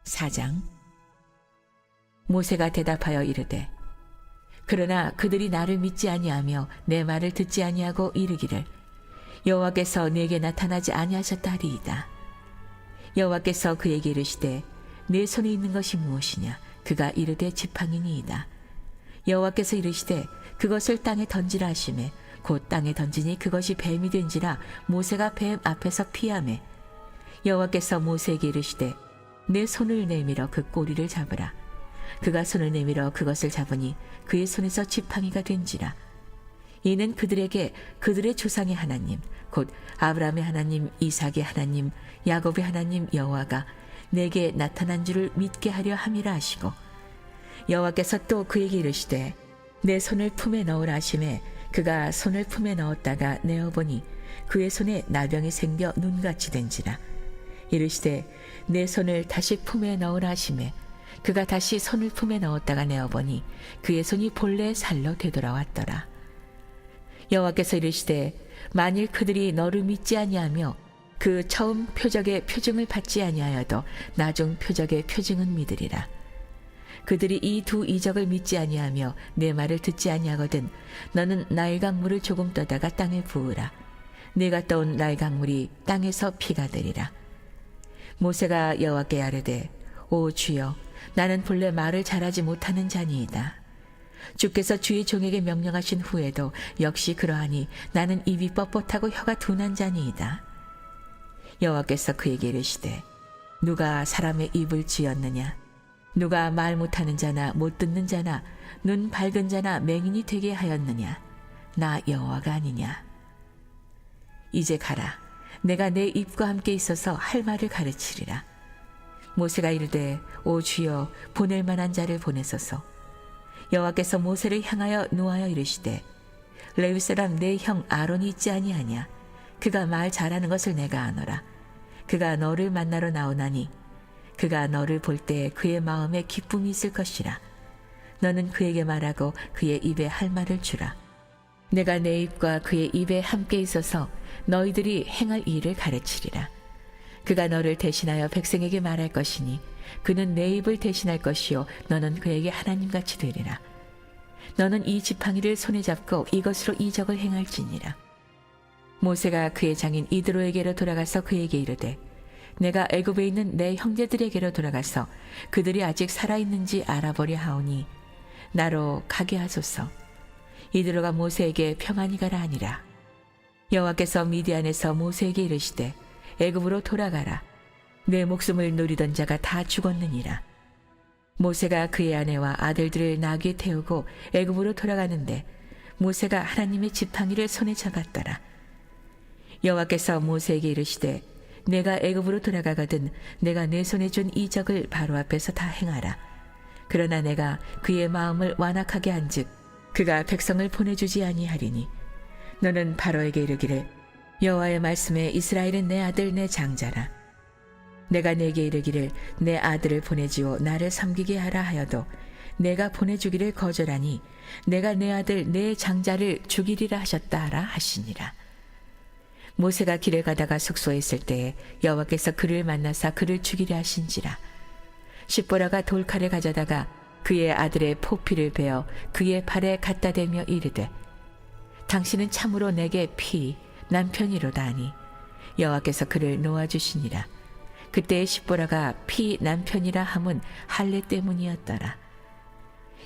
4장. 모세가 대답하여 이르되 그러나 그들이 나를 믿지 아니하며 내 말을 듣지 아니하고 이르기를 여호와께서 내게 나타나지 아니하셨다 하리이다. 여호와께서 그에게 이르시되 내 손에 있는 것이 무엇이냐? 그가 이르되 지팡이니이다. 여호와께서 이르시되 그것을 땅에 던지라 하시매 곧 땅에 던지니 그것이 뱀이 된지라 모세가 뱀 앞에서 피하매 여호와께서 모세에게 이르시되 내 손을 내밀어 그 꼬리를 잡으라. 그가 손을 내밀어 그것을 잡으니 그의 손에서 지팡이가 된지라. 이는 그들에게 그들의 조상의 하나님 곧 아브라함의 하나님, 이삭의 하나님, 야곱의 하나님 여호와가 내게 나타난 줄을 믿게 하려 함이라 하시고 여호와께서 또 그에게 이르시되 내 손을 품에 넣으라 하시매 그가 손을 품에 넣었다가 내어보니 그의 손에 나병이 생겨 눈같이 된지라. 이르시되 내 손을 다시 품에 넣으라 하시매 그가 다시 손을 품에 넣었다가 내어보니 그의 손이 본래 살로 되돌아왔더라. 여호와께서 이르시되 만일 그들이 너를 믿지 아니하며 그 처음 표적의 표징을 받지 아니하여도 나중 표적의 표징은 믿으리라. 그들이 이 두 이적을 믿지 아니하며 내 말을 듣지 아니하거든 너는 나일 강물을 조금 떠다가 땅에 부으라. 네가 떠온 나일 강물이 땅에서 피가 되리라. 모세가 여호와께 아뢰되 오 주여 나는 본래 말을 잘하지 못하는 자니이다. 주께서 주의 종에게 명령하신 후에도 역시 그러하니 나는 입이 뻣뻣하고 혀가 둔한 자니이다. 여호와께서 그에게 이르시되 누가 사람의 입을 지었느냐? 누가 말 못하는 자나 못 듣는 자나 눈 밝은 자나 맹인이 되게 하였느냐? 나 여호와가 아니냐? 이제 가라. 내가 내 입과 함께 있어서 할 말을 가르치리라. 모세가 이르되 오 주여 보낼 만한 자를 보내소서. 여호와께서 모세를 향하여 노하여 이르시되 레위 사람 내 형 아론이 있지 아니하냐? 그가 말 잘하는 것을 내가 아노라. 그가 너를 만나러 나오나니 그가 너를 볼 때 그의 마음에 기쁨이 있을 것이라. 너는 그에게 말하고 그의 입에 할 말을 주라. 내가 내 입과 그의 입에 함께 있어서 너희들이 행할 일을 가르치리라. 그가 너를 대신하여 백성에게 말할 것이니 그는 내 입을 대신할 것이요 너는 그에게 하나님같이 되리라. 너는 이 지팡이를 손에 잡고 이것으로 이적을 행할지니라. 모세가 그의 장인 이드로에게로 돌아가서 그에게 이르되 내가 애굽에 있는 내 형제들에게로 돌아가서 그들이 아직 살아있는지 알아보려 하오니 나로 가게 하소서. 이드로가 모세에게 평안히 가라 하니라. 여호와께서 미디안에서 모세에게 이르시되 애굽으로 돌아가라. 내 목숨을 노리던 자가 다 죽었느니라. 모세가 그의 아내와 아들들을 나귀에 태우고 애굽으로 돌아가는데 모세가 하나님의 지팡이를 손에 잡았더라. 여호와께서 모세에게 이르시되 내가 애굽으로 돌아가거든 내가 내 손에 준 이적을 바로 앞에서 다 행하라. 그러나 내가 그의 마음을 완악하게 한즉 그가 백성을 보내주지 아니하리니 너는 바로에게 이르기를 여호와의 말씀에 이스라엘은 내 아들 내 장자라. 내가 내게 이르기를 내 아들을 보내지오 나를 섬기게 하라 하여도 내가 보내주기를 거절하니 내가 내 아들 내 장자를 죽이리라 하셨다 하라 하시니라. 모세가 길을 가다가 숙소에 있을 때에 여호와께서 그를 만나사 그를 죽이려 하신지라. 십보라가 돌칼을 가져다가 그의 아들의 포피를 베어 그의 발에 갖다 대며 이르되 당신은 참으로 내게 피 남편이로다 하니 여호와께서 그를 놓아주시니라. 그때의 십보라가 피 남편이라 함은 할례 때문이었더라.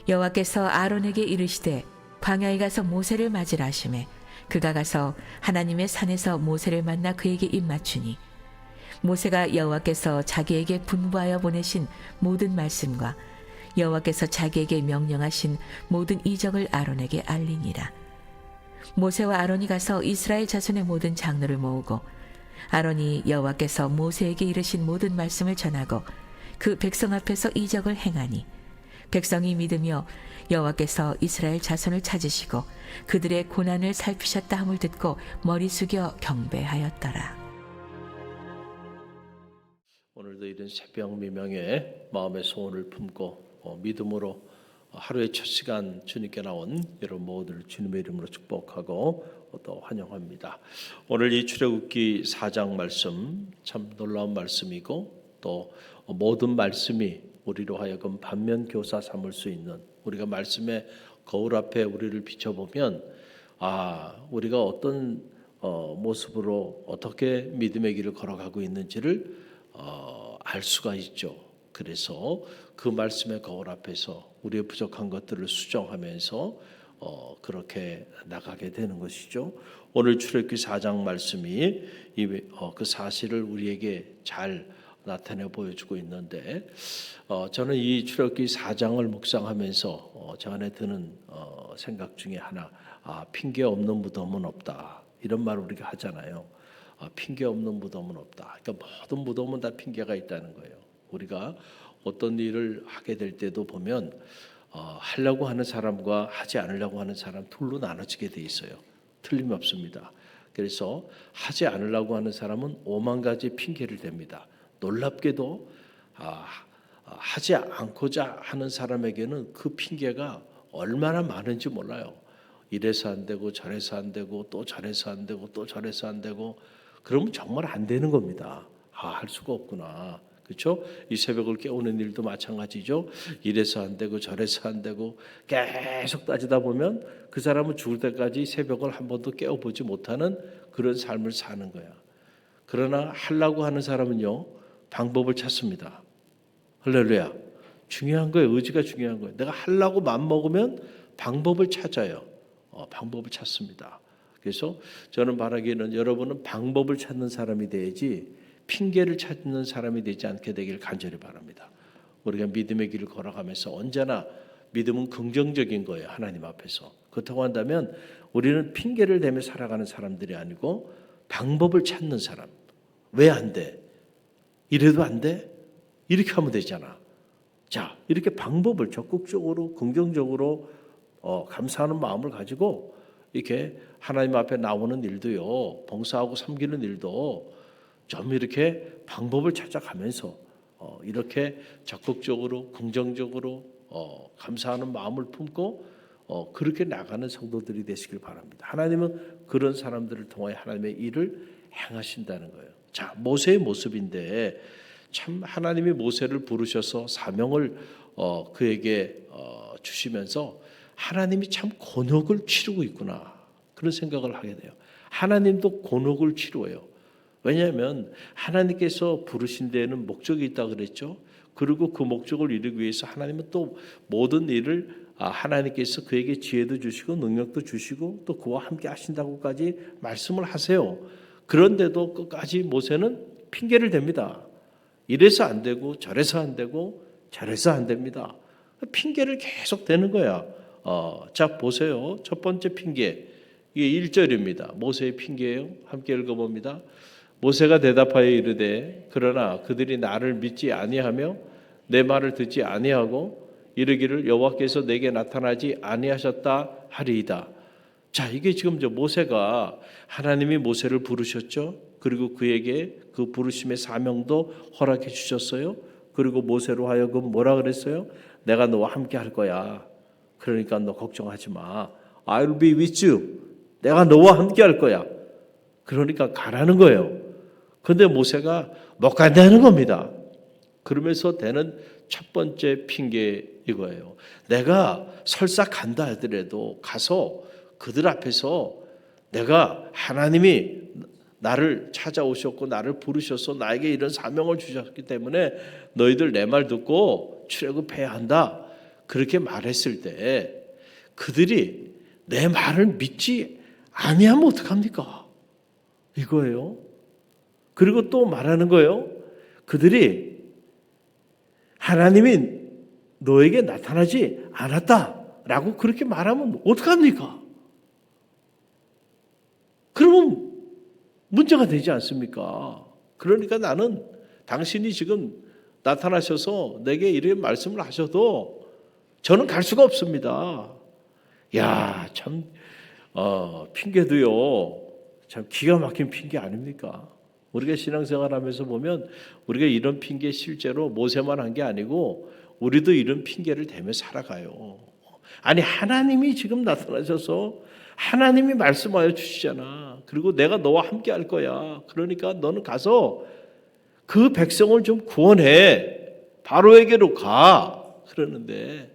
여호와께서 아론에게 이르시되 광야에 가서 모세를 맞으라 하시매 그가 가서 하나님의 산에서 모세를 만나 그에게 입맞추니 모세가 여호와께서 자기에게 분부하여 보내신 모든 말씀과 여호와께서 자기에게 명령하신 모든 이적을 아론에게 알리니라. 모세와 아론이 가서 이스라엘 자손의 모든 장로를 모으고 아론이 여호와께서 모세에게 이르신 모든 말씀을 전하고 그 백성 앞에서 이적을 행하니 백성이 믿으며 여호와께서 이스라엘 자손을 찾으시고 그들의 고난을 살피셨다 함을 듣고 머리 숙여 경배하였더라. 오늘도 이른 새벽 미명에 마음의 소원을 품고 믿음으로 하루의 첫 시간 주님께 나온 여러분 모두를 주님의 이름으로 축복하고 또 환영합니다. 오늘 이 출애굽기 4장 말씀 참 놀라운 말씀이고 또 모든 말씀이 우리로 하여금 반면교사 삼을 수 있는, 우리가 말씀의 거울 앞에 우리를 비춰보면 우리가 어떤 모습으로 어떻게 믿음의 길을 걸어가고 있는지를 알 수가 있죠. 그래서 그 말씀의 거울 앞에서 우리의 부족한 것들을 수정하면서 그렇게 나가게 되는 것이죠. 오늘 출애굽기 4장 말씀이 그 사실을 우리에게 잘 나타내 보여주고 있는데, 저는 이 출애굽기 4장을 묵상하면서 저 안에 드는 생각 중에 하나, 핑계 없는 무덤은 없다, 이런 말을 우리가 하잖아요. 핑계 없는 무덤은 없다. 그러니까 모든 무덤은 다 핑계가 있다는 거예요. 우리가 어떤 일을 하게 될 때도 보면 하려고 하는 사람과 하지 않으려고 하는 사람 둘로 나눠지게 돼 있어요. 틀림없습니다. 그래서 하지 않으려고 하는 사람은 5만 가지 핑계를 댑니다. 놀랍게도 하지 않고자 하는 사람에게는 그 핑계가 얼마나 많은지 몰라요. 이래서 안 되고 저래서 안 되고 또 저래서 안 되고 또 저래서 안 되고, 그러면 정말 안 되는 겁니다. 할 수가 없구나. 그렇죠? 이 새벽을 깨우는 일도 마찬가지죠. 이래서 안 되고 저래서 안 되고 계속 따지다 보면 그 사람은 죽을 때까지 새벽을 한 번도 깨워보지 못하는 그런 삶을 사는 거야. 그러나 하려고 하는 사람은요, 방법을 찾습니다. 할렐루야. 중요한 거예요. 의지가 중요한 거예요. 내가 하려고 맘먹으면 방법을 찾아요. 방법을 찾습니다. 그래서 저는 바라기는 여러분은 방법을 찾는 사람이 돼야지 핑계를 찾는 사람이 되지 않게 되길 간절히 바랍니다. 우리가 믿음의 길을 걸어가면서 언제나 믿음은 긍정적인 거예요. 하나님 앞에서. 그렇다고 한다면 우리는 핑계를 대며 살아가는 사람들이 아니고 방법을 찾는 사람. 왜 안 돼? 이래도 안 돼? 이렇게 하면 되잖아. 자, 이렇게 방법을 적극적으로 긍정적으로 감사하는 마음을 가지고 이렇게 하나님 앞에 나오는 일도요, 봉사하고 섬기는 일도 좀 이렇게 방법을 찾아가면서 이렇게 적극적으로 긍정적으로 감사하는 마음을 품고 그렇게 나가는 성도들이 되시길 바랍니다. 하나님은 그런 사람들을 통해 하나님의 일을 행하신다는 거예요. 자, 모세의 모습인데 참 하나님이 모세를 부르셔서 사명을 그에게 주시면서 하나님이 참 곤혹을 치르고 있구나, 그런 생각을 하게 돼요. 하나님도 곤혹을 치루어요. 왜냐하면 하나님께서 부르신 데에는 목적이 있다고 그랬죠. 그리고 그 목적을 이루기 위해서 하나님은 또 모든 일을 하나님께서 그에게 지혜도 주시고 능력도 주시고 또 그와 함께 하신다고까지 말씀을 하세요. 그런데도 끝까지 모세는 핑계를 댑니다. 이래서 안 되고 저래서 안 되고 저래서 안 됩니다. 핑계를 계속 대는 거야. 자, 보세요. 첫 번째 핑계, 이게 1절입니다. 모세의 핑계예요. 함께 읽어봅니다. 모세가 대답하여 이르되 그러나 그들이 나를 믿지 아니하며 내 말을 듣지 아니하고 이르기를 여호와께서 내게 나타나지 아니하셨다 하리이다. 자, 이게 지금 모세가, 하나님이 모세를 부르셨죠. 그리고 그에게 그 부르심의 사명도 허락해 주셨어요. 그리고 모세로 하여금 뭐라 그랬어요? 내가 너와 함께 할 거야. 그러니까 너 걱정하지 마. I'll be with you. 내가 너와 함께 할 거야. 그러니까 가라는 거예요. 그런데 모세가 못 간다는 겁니다. 그러면서 되는 첫 번째 핑계 이거예요. 내가 설사 간다 하더라도 가서 그들 앞에서 내가, 하나님이 나를 찾아오셨고 나를 부르셔서 나에게 이런 사명을 주셨기 때문에 너희들 내 말 듣고 출애굽해야 한다, 그렇게 말했을 때 그들이 내 말을 믿지 아니하면 어떡합니까? 이거예요. 그리고 또 말하는 거예요. 그들이 하나님이 너에게 나타나지 않았다라고 그렇게 말하면 어떡합니까? 그러면 문제가 되지 않습니까? 그러니까 나는 당신이 지금 나타나셔서 내게 이런 말씀을 하셔도 저는 갈 수가 없습니다. 야, 참 핑계도요, 참 기가 막힌 핑계 아닙니까? 우리가 신앙생활하면서 보면 우리가 이런 핑계 실제로 모세만 한 게 아니고 우리도 이런 핑계를 대며 살아가요. 아니, 하나님이 지금 나타나셔서 하나님이 말씀하여 주시잖아. 그리고 내가 너와 함께 할 거야. 그러니까 너는 가서 그 백성을 좀 구원해. 바로에게로 가. 그러는데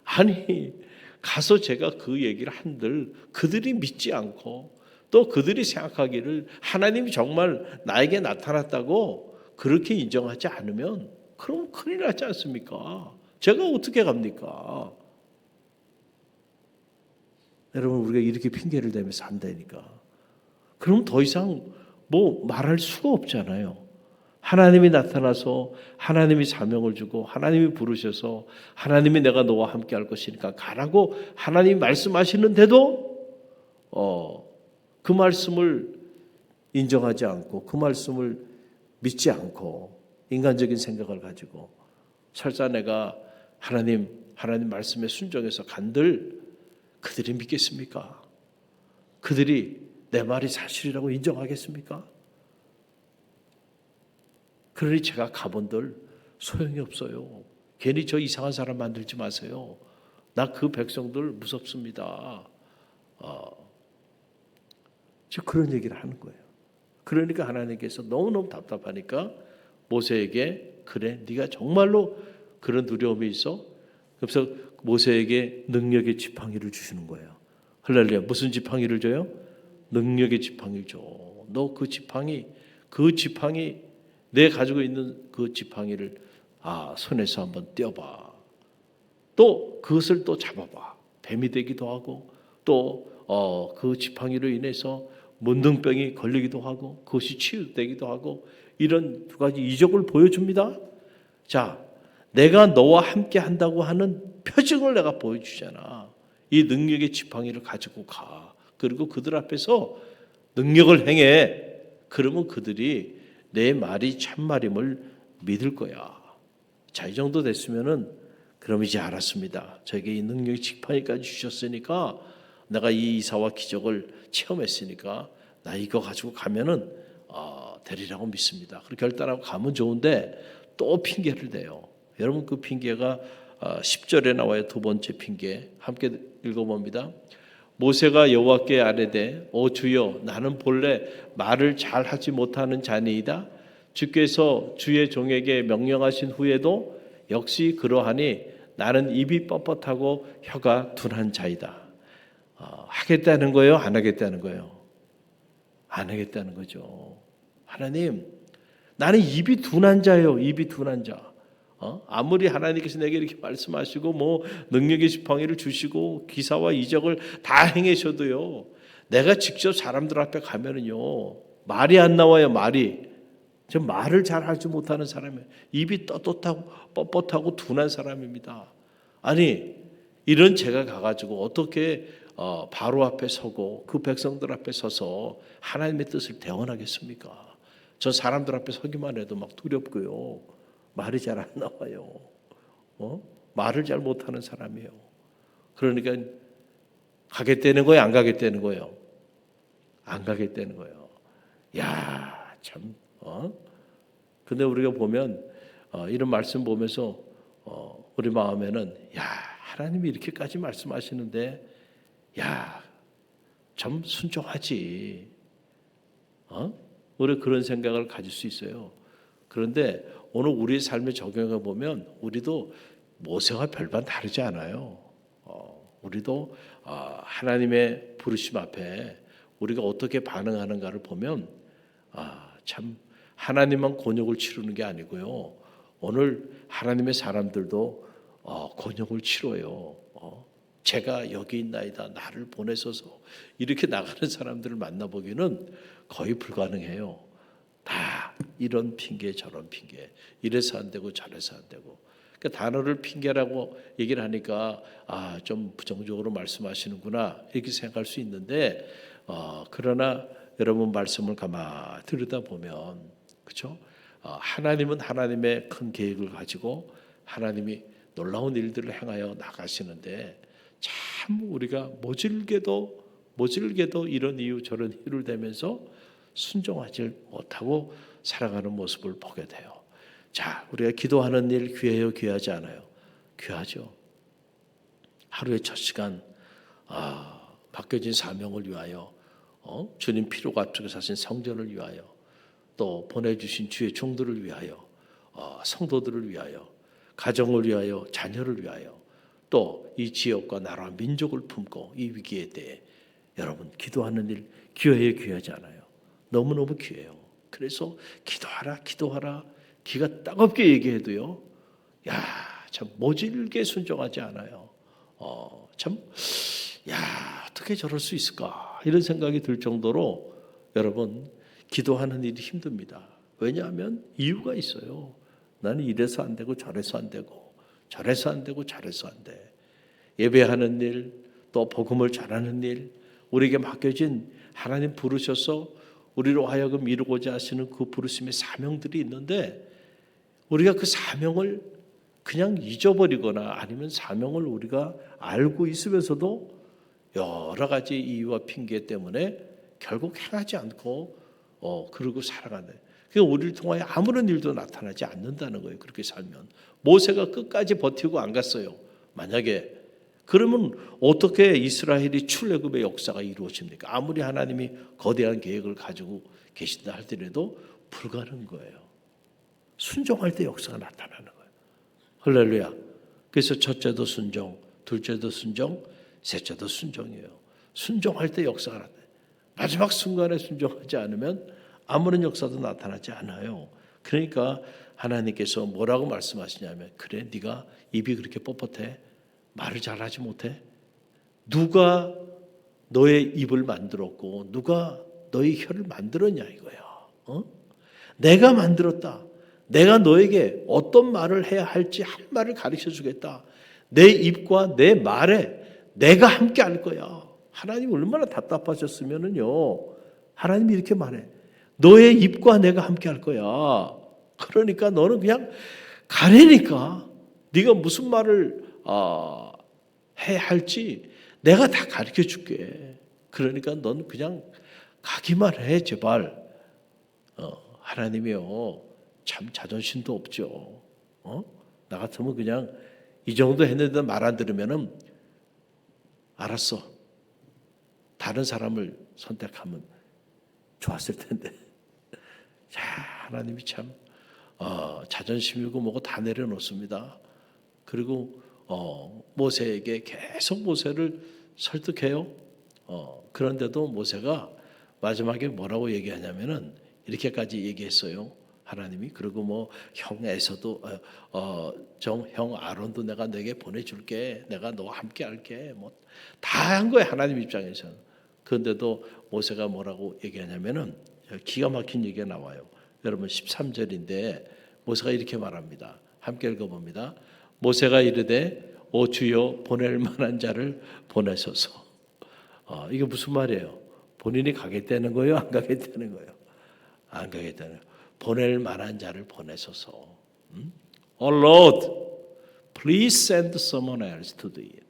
아니 가서 제가 그 얘기를 한들 그들이 믿지 않고 또 그들이 생각하기를 하나님이 정말 나에게 나타났다고 그렇게 인정하지 않으면 그럼 큰일 나지 않습니까? 제가 어떻게 갑니까? 여러분 우리가 이렇게 핑계를 대면서 산다니까. 그럼 더 이상 뭐 말할 수가 없잖아요. 하나님이 나타나서 하나님이 사명을 주고 하나님이 부르셔서 하나님이 내가 너와 함께 할 것이니까 가라고 하나님이 말씀하시는데도 그 말씀을 인정하지 않고 그 말씀을 믿지 않고 인간적인 생각을 가지고 설사 내가 하나님 말씀에 순종해서 간들 그들이 믿겠습니까? 그들이 내 말이 사실이라고 인정하겠습니까? 그러니 제가 가본들 소용이 없어요. 괜히 저 이상한 사람 만들지 마세요. 나 그 백성들 무섭습니다. 즉 그런 얘기를 하는 거예요. 그러니까 하나님께서 너무너무 답답하니까 모세에게 그래 네가 정말로 그런 두려움이 있어? 그래서 모세에게 능력의 지팡이를 주시는 거예요. 할렐루야. 무슨 지팡이를 줘요? 능력의 지팡이를 줘. 너 그 지팡이 내 가지고 있는 그 지팡이를 손에서 한번 떼어봐. 또 그것을 또 잡아봐. 뱀이 되기도 하고 또 그 지팡이로 인해서 문둥병이 걸리기도 하고 그것이 치유되기도 하고 이런 두 가지 이적을 보여줍니다. 자, 내가 너와 함께 한다고 하는 표징을 내가 보여주잖아. 이 능력의 지팡이를 가지고 가. 그리고 그들 앞에서 능력을 행해. 그러면 그들이 내 말이 참말임을 믿을 거야. 자, 이 정도 됐으면은 그럼 이제 알았습니다. 저에게 이 능력의 지팡이까지 주셨으니까 내가 이 이사와 기적을 체험했으니까 나 이거 가지고 가면은 되리라고 믿습니다. 그렇게 결단하고 가면 좋은데 또 핑계를 대요. 여러분 그 핑계가 10절에 나와요. 두 번째 핑계. 함께 읽어봅니다. 모세가 여호와께 아뢰되 주여 나는 본래 말을 잘 하지 못하는 자니이다. 주께서 주의 종에게 명령하신 후에도 역시 그러하니 나는 입이 뻣뻣하고 혀가 둔한 자이다. 하겠다는 거예요? 안 하겠다는 거예요? 안 하겠다는 거죠. 하나님, 나는 입이 둔한 자예요. 입이 둔한 자. 아무리 하나님께서 내게 이렇게 말씀하시고 뭐 능력의 지팡이를 주시고 기사와 이적을 다 행하셔도요. 내가 직접 사람들 앞에 가면은요. 말이 안 나와요. 말이. 저 말을 잘 하지 못하는 사람이에요. 입이 떳떳하고 뻣뻣하고 둔한 사람입니다. 아니 이런 제가 가가지고 어떻게 바로 앞에 서고 그 백성들 앞에 서서 하나님의 뜻을 대언하겠습니까? 저 사람들 앞에 서기만 해도 막 두렵고요. 말이 잘 안 나와요. 말을 잘 못하는 사람이에요. 그러니까 가겠다는 거예요? 안 가겠다는 거예요? 안 가겠다는 거예요. 야, 참. 근데 우리가 보면 이런 말씀 보면서 우리 마음에는 야, 하나님이 이렇게까지 말씀하시는데 야, 좀 순종하지. 우리 그런 생각을 가질 수 있어요. 그런데 오늘 우리의 삶에 적용해 보면 우리도 모세와 별반 다르지 않아요. 우리도 하나님의 부르심 앞에 우리가 어떻게 반응하는가를 보면 참 하나님만 곤욕을 치르는 게 아니고요. 오늘 하나님의 사람들도 곤욕을 치러요. 제가 여기 있나이다 나를 보내소서 이렇게 나가는 사람들을 만나보기는 거의 불가능해요. 다 이런 핑계 저런 핑계 이래서 안 되고 저래서 안 되고 그러니까 단어를 핑계라고 얘기를 하니까 좀 부정적으로 말씀하시는구나 이렇게 생각할 수 있는데 그러나 여러분 말씀을 가만히 들여다보면 그렇죠? 하나님은 하나님의 큰 계획을 가지고 하나님이 놀라운 일들을 행하여 나가시는데 참 우리가 모질게도 이런 이유 저런 이유를 대면서 순종하지 못하고 살아가는 모습을 보게 돼요. 자, 우리가 기도하는 일 귀해요, 귀하지 않아요? 귀하죠. 하루의 첫 시간 맡겨진 사명을 위하여 주님 피로가 앞쪽에 사신 성전을 위하여 또 보내주신 주의 종들을 위하여, 성도들을 위하여, 가정을 위하여, 자녀를 위하여, 또 이 지역과 나라 민족을 품고 이 위기에 대해 여러분 기도하는 일 귀해요, 귀하지 않아요? 너무너무 귀해요. 그래서 기도하라 기가 따갑게 얘기해도요, 참 모질게 순종하지 않아요. 어떻게 저럴 수 있을까 이런 생각이 들 정도로 여러분 기도하는 일이 힘듭니다. 왜냐하면 이유가 있어요. 나는 이래서 안 되고 저래서 안 되고 저래서 안 되고 저래서 안 돼. 예배하는 일, 또 복음을 전하는 일, 우리에게 맡겨진 하나님 부르셔서 우리로 하여금 이루고자 하시는 그 부르심의 사명들이 있는데, 우리가 그 사명을 그냥 잊어버리거나 아니면 사명을 우리가 알고 있으면서도 여러 가지 이유와 핑계 때문에 결국 행하지 않고 그러고 살아가네. 그러니까 우리를 통하여 아무런 일도 나타나지 않는다는 거예요. 그렇게 살면. 모세가 끝까지 버티고 안 갔어요. 만약에 그러면 어떻게 이스라엘이 출애굽의 역사가 이루어집니까? 아무리 하나님이 거대한 계획을 가지고 계신다 할지라도 불가능한 거예요. 순종할 때 역사가 나타나는 거예요. 할렐루야. 그래서 첫째도 순종, 둘째도 순종, 셋째도 순종이에요. 순종할 때 역사가 나타나요. 마지막 순간에 순종하지 않으면 아무런 역사도 나타나지 않아요. 그러니까 하나님께서 뭐라고 말씀하시냐면, 그래 네가 입이 그렇게 뻣뻣해? 말을 잘하지 못해? 누가 너의 입을 만들었고 누가 너의 혀를 만들었냐 이거야. 내가 만들었다. 내가 너에게 어떤 말을 해야 할지 할 말을 가르쳐 주겠다. 내 입과 내 말에 내가 함께 할 거야. 하나님 얼마나 답답하셨으면은요. 하나님이 이렇게 말해. 너의 입과 내가 함께 할 거야. 그러니까 너는 그냥 가래니까 네가 무슨 말을 해야 할지 내가 다 가르쳐 줄게. 그러니까 넌 그냥 가기만 해 제발. 하나님이요 참 자존심도 없죠. 나 같으면 그냥 이 정도 했는데 말 안 들으면은 알았어. 다른 사람을 선택하면 좋았을 텐데. 자, 하나님이 참 자존심이고 뭐고 다 내려놓습니다. 그리고 모세에게 계속 모세를 설득해요. 그런데도 모세가 마지막에 뭐라고 얘기하냐면은 이렇게까지 얘기했어요. 하나님이 그리고 뭐 형 에서도 형 아론도 내가 너에게 보내줄게. 내가 너와 함께 할게. 뭐 다 한 거예요. 하나님 입장에서는. 그런데도 모세가 뭐라고 얘기하냐면은 기가 막힌 얘기가 나와요. 여러분 13절인데 모세가 이렇게 말합니다. 함께 읽어봅니다. 모세가 이르되 오 주여 보낼 만한 자를 보내소서. 이게 무슨 말이에요? 본인이 가겠다는 거예요? 안 가겠다는 거예요? 안 가겠다는 거예요. 보낼 만한 자를 보내소서. Oh Lord, please send someone else to do it.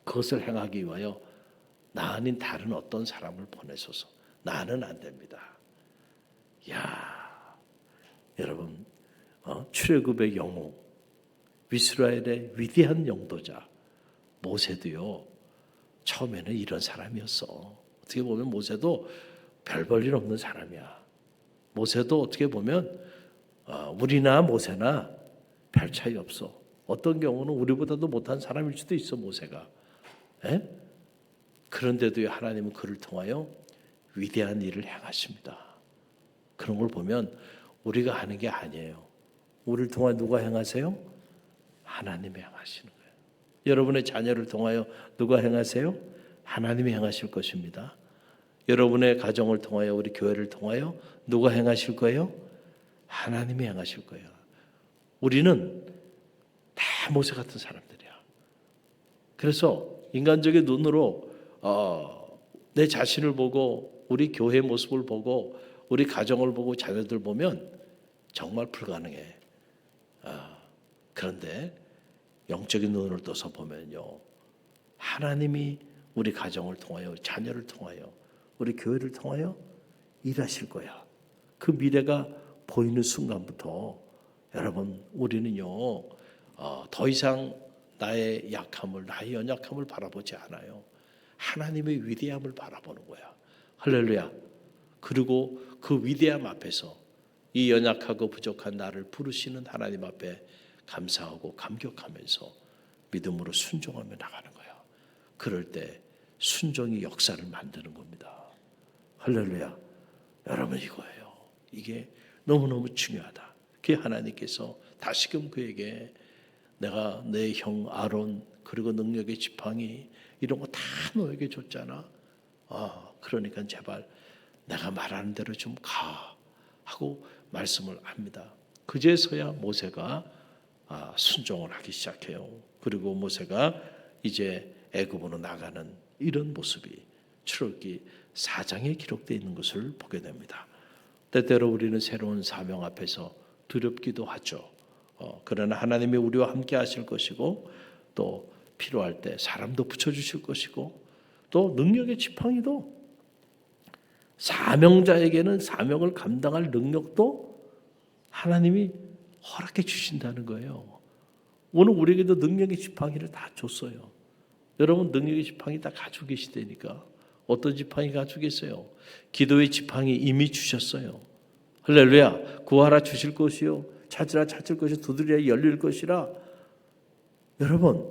그것을 행하기 위하여 나 아닌 다른 어떤 사람을 보내소서. 나는 안 됩니다. 야, 여러분, 출애굽의 영웅, 이스라엘의 위대한 영도자 모세도요. 처음에는 이런 사람이었어. 어떻게 보면 모세도 별 볼 일 없는 사람이야. 모세도 어떻게 보면 우리나 모세나 별 차이 없어. 어떤 경우는 우리보다도 못한 사람일 수도 있어 모세가. 그런데도 하나님은 그를 통하여 위대한 일을 행하십니다. 그런 걸 보면 우리가 하는 게 아니에요. 우리를 통하여 누가 행하세요? 하나님이 행하시는 거예요. 여러분의 자녀를 통하여 누가 행하세요? 하나님이 행하실 것입니다. 여러분의 가정을 통하여 우리 교회를 통하여 누가 행하실 거예요? 하나님이 행하실 거예요. 우리는 다 모세 같은 사람들이야. 그래서 인간적인 눈으로 내 자신을 보고 우리 교회의 모습을 보고 우리 가정을 보고 자녀들 보면 정말 불가능해. 그런데 영적인 눈을 떠서 보면요. 하나님이 우리 가정을 통하여 자녀를 통하여 우리 교회를 통하여 일하실 거야. 그 미래가 보이는 순간부터 여러분 우리는요. 더 이상 나의 약함을 나의 연약함을 바라보지 않아요. 하나님의 위대함을 바라보는 거야. 할렐루야. 그리고 그 위대함 앞에서 이 연약하고 부족한 나를 부르시는 하나님 앞에 감사하고 감격하면서 믿음으로 순종하며 나가는 거예요. 그럴 때 순종이 역사를 만드는 겁니다. 할렐루야. 여러분 이거예요. 이게 너무너무 중요하다. 그게 하나님께서 다시금 그에게 내가 내 형 아론 그리고 능력의 지팡이 이런 거 다 너에게 줬잖아. 그러니까 제발 내가 말하는 대로 좀 가 하고 말씀을 합니다. 그제서야 모세가 순종을 하기 시작해요. 그리고 모세가 이제 애굽으로 나가는 이런 모습이 출애굽기 4장에 기록되어 있는 것을 보게 됩니다. 때때로 우리는 새로운 사명 앞에서 두렵기도 하죠. 그러나 하나님이 우리와 함께 하실 것이고 또 필요할 때 사람도 붙여주실 것이고 또 능력의 지팡이도 사명자에게는 사명을 감당할 능력도 하나님이 허락해 주신다는 거예요. 오늘 우리에게도 능력의 지팡이를 다 줬어요. 여러분 능력의 지팡이 다 가지고 계시다니까. 어떤 지팡이 가지고 계세요? 기도의 지팡이 이미 주셨어요. 할렐루야. 구하라 주실 것이요 찾으라 찾을 것이요 두드리라 열릴 것이라. 여러분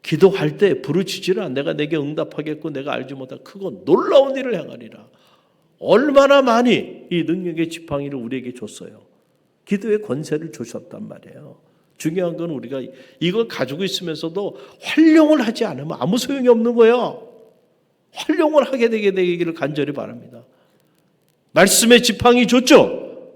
기도할 때 부르짖으라. 내가 내게 응답하겠고 내가 알지 못한 크고 놀라운 일을 행하리라. 얼마나 많이 이 능력의 지팡이를 우리에게 줬어요. 기도의 권세를 주셨단 말이에요. 중요한 건 우리가 이걸 가지고 있으면서도 활용을 하지 않으면 아무 소용이 없는 거예요. 활용을 하게 되기를 간절히 바랍니다. 말씀의 지팡이 줬죠.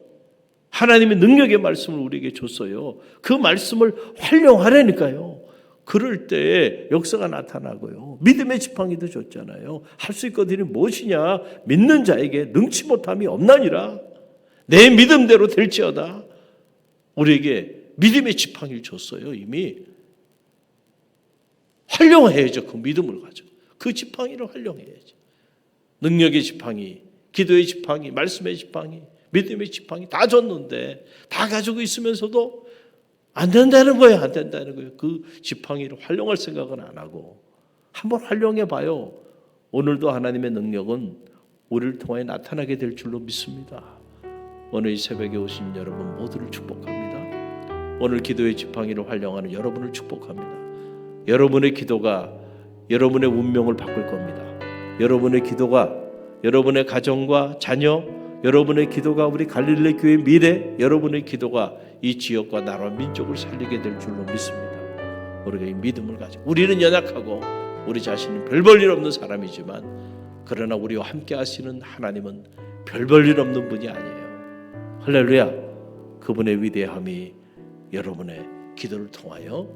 하나님의 능력의 말씀을 우리에게 줬어요. 그 말씀을 활용하라니까요. 그럴 때 역사가 나타나고요. 믿음의 지팡이도 줬잖아요. 할 수 있거든요. 무엇이냐? 믿는 자에게 능치 못함이 없나니라. 내 믿음대로 될지어다. 우리에게 믿음의 지팡이를 줬어요. 이미 활용해야죠. 그 믿음을 가지고 그 지팡이를 활용해야죠. 능력의 지팡이, 기도의 지팡이, 말씀의 지팡이, 믿음의 지팡이 다 줬는데 다 가지고 있으면서도 안 된다는 거예요. 안 된다는 거예요. 그 지팡이를 활용할 생각은 안 하고 한번 활용해 봐요. 오늘도 하나님의 능력은 우리를 통해 나타나게 될 줄로 믿습니다. 오늘 이 새벽에 오신 여러분 모두를 축복합니다. 오늘 기도의 지팡이를 활용하는 여러분을 축복합니다. 여러분의 기도가 여러분의 운명을 바꿀 겁니다. 여러분의 기도가 여러분의 가정과 자녀, 여러분의 기도가 우리 갈릴리 교회 미래, 여러분의 기도가 이 지역과 나라 민족을 살리게 될 줄로 믿습니다. 우리가 이 믿음을 가지고 우리는 연약하고 우리 자신은 별 볼 일 없는 사람이지만 그러나 우리와 함께 하시는 하나님은 별 볼 일 없는 분이 아니에요. 할렐루야. 그분의 위대함이 여러분의 기도를 통하여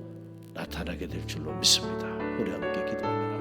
나타나게 될 줄로 믿습니다. 우리 함께 기도합니다.